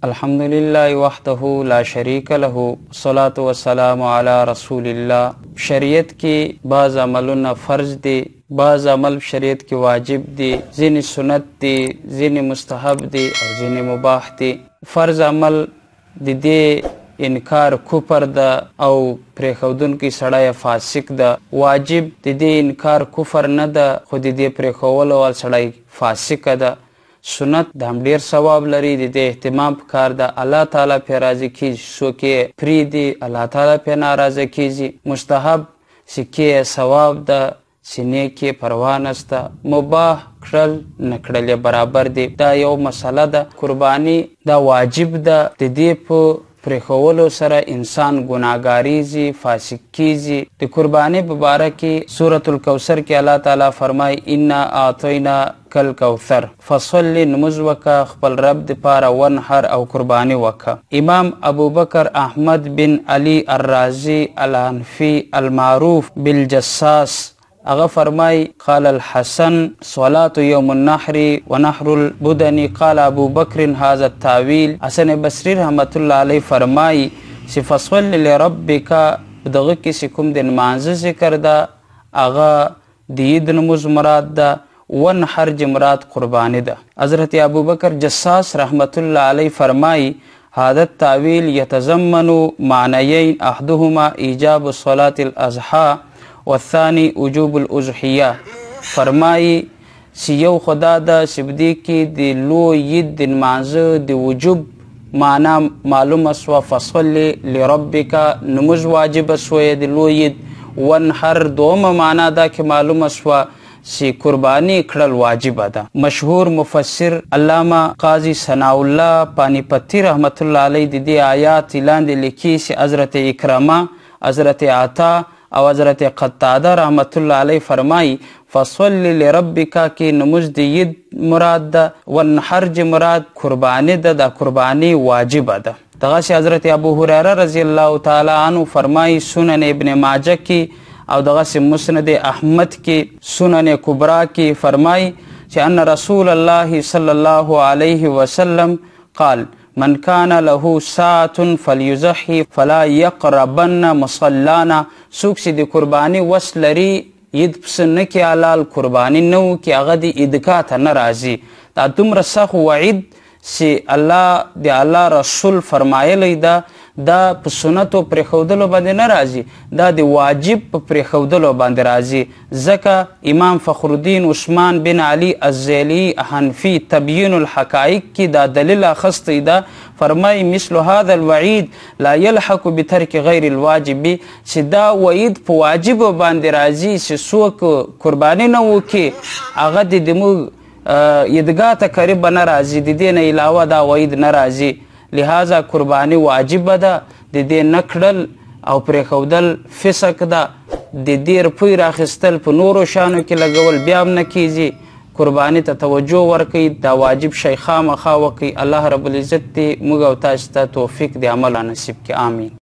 الحمدلله وحده لا شریک له والصلاة والسلام علی رسول الله. شریعت کې بعض عملونه فرض دي، بعض عمل شریعت کې واجب دي، ځینې سنت دي، ځینې مستحب دي او ځینې مباح دي. فرض عمل د دې انکار کفر ده او پرېښودونکی سړی فاسق ده. واجب د دې انکار کفر نه ده خو د دې پرېښولو وال سړی فاسق ده. سنت د هم ډېر ثواب لري، د دې اهتمام پکار ده. الله تعالی پرې راضي کېږي، څوک یې پرېږدي الله تعالی پرې ناراضه کېږي. مستحب سکې یې ثواب ده، سینې کې پروا نشته. مباح کړل نه کړل یې برابر دي. دا یو مسله ده. قرباني دا واجب ده، د دې په پرېښولو سره انسان ګناهګاریږي، فاسق کېږي. د قرباني په باره کې سورة الکوثر کې الله تعالی فرمایي انا اعطینا کل کوثر فصل نموز وکه خپل رب دپاره ونحر او قرباني وکه. امام ابوبکر احمد بن علي الرازي الحنفي المعروف بالجساس هغه فرمای قال الحسن صلاة يوم النحر ونحر البدن قال ابو بکر هذا التاویل. حسن بصری رحمت الله علیه فرمای چې فصل لربک دغه کې چې کوم د نمانځه ذکر ده هغه د عید نموز مراد ده، ونحر مراد قرباني ده. حضرت ابوبکر جساس رحمت الله علیه فرمای هذا التاویل يتضمن معنیین احدهما ایجاب صلاة الاضحى والثاني وجوب الاضحیه. فرمایي چې یو خدا ده چې بدې کې د لوی عید د نمانځه د وجوب معنا معلومه سوه. فصل لربک نموز واجبه سوه د لوی عید. ونحر دومه معنا ده کې معلومه سوه چې قرباني کړل واجبه ده. مشهور مفسر علامه قاضي ثناء الله پانیپتی رحمت الله علیه د دې آیات لاندې لیکي چې حضرت اکرمه، حضرت عطا او حضرت قتاده رحمت الله علیه فرمای فصل لربک کې نموز د عید مراد ده، ونحر مراد قرباني ده. د قرباني واجبه ده. دغسې حضرت ابو هریره رضی الله تعالی عنه فرمای سنن ابن ماجه کې او دغسې مسند احمد کې سنن کبرا کې فرمای چې ان رسول الله صلی الله علیه وسلم قال من كان له ساعة فليضحي فلا يقربن مصلانا. څوک چې د قرباني وس لري عید پسه نه کې حلال قرباني نه وکړي هغه د عیدګاه ته نه راځي. دا دومره سخت وعید چې الله رسول فرمایلی ده دا په سنتو پرېښودلو باندې نه راځي، دا د واجب په پرېښودلو باندې راځي. ځکه امام فخر الدین عثمان بن علي الزیلی حنفي تبیین الحقایق کې دا دلیل اخستی ده. فرمای مثل هذا الوعید لا يلحق بترک غیر الواجب، چې دا وعید په واجب باندې راځي چې څوک قرباني نه وکړي هغه د زموږ عیدګاه ته قریب نه راځي، د دې نه علاوه دا وعید نه راځي. لہذا قرباني واجبه ده، د دې نه کړل او پرېښودل فسق ده. د دې روپۍ راخیستل په نورو شیانو کې لګول بیا هم نه کیږي. قرباني ته توجه ورکوئ، دا واجب شی خامخا وکړئ. الله رب العزت دې موږ او تاسو ته توفیق د عمله نصیب کړي. آمین.